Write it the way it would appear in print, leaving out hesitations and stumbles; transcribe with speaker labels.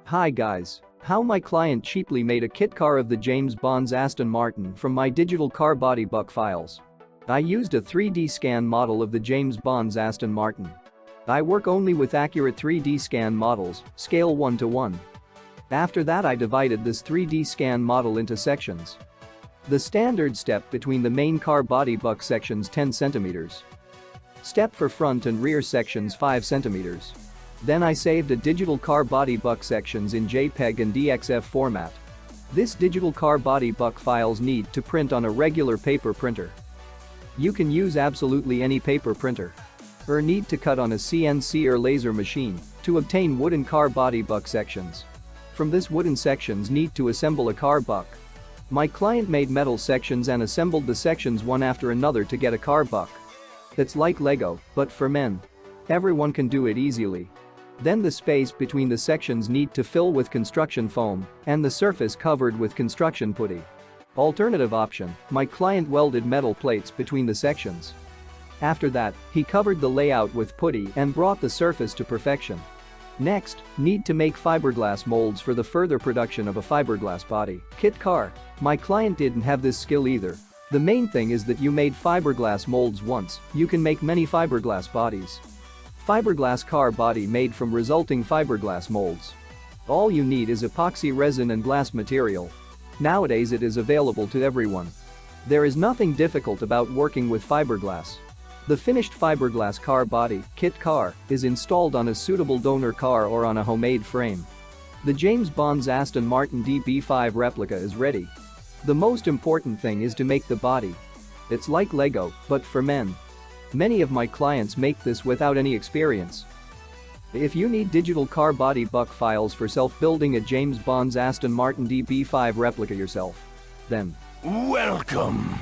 Speaker 1: Hi guys. How my client cheaply made a kit car of the James Bond's Aston Martin from my digital car body buck files. I used a 3D scan model of the James Bond's Aston Martin. I work only with accurate 3D scan models, scale 1:1. After that I divided this 3D scan model into sections. The standard step between the main car body buck sections 10 cm. Step for front and rear sections 5 cm. Then I saved a digital car body buck sections in JPEG and DXF format. This digital car body buck files need to print on a regular paper printer. You can use absolutely any paper printer. Or need to cut on a CNC or laser machine to obtain wooden car body buck sections. From this wooden sections need to assemble a car buck. My client made metal sections and assembled the sections one after another to get a car buck. It's like Lego, but for men. Everyone can do it easily. Then the space between the sections need to fill with construction foam and the surface covered with construction putty. Alternative option, my client welded metal plates between the sections. After that, he covered the layout with putty and brought the surface to perfection. Next, need to make fiberglass molds for the further production of a fiberglass body kit car. My client didn't have this skill either. The main thing is that you made fiberglass molds once, you can make many fiberglass bodies. Fiberglass car body made from resulting fiberglass molds. All you need is epoxy resin and glass material. Nowadays it is available to everyone. There is nothing difficult about working with fiberglass. The finished fiberglass car body kit car is installed on a suitable donor car or on a homemade frame. The James Bond's Aston Martin DB5 replica is ready. The most important thing is to make the body. It's like Lego, but for men. Many of my clients make this without any experience. If you need digital car body buck files for self-building a James Bond's Aston Martin DB5 replica yourself, then
Speaker 2: Welcome!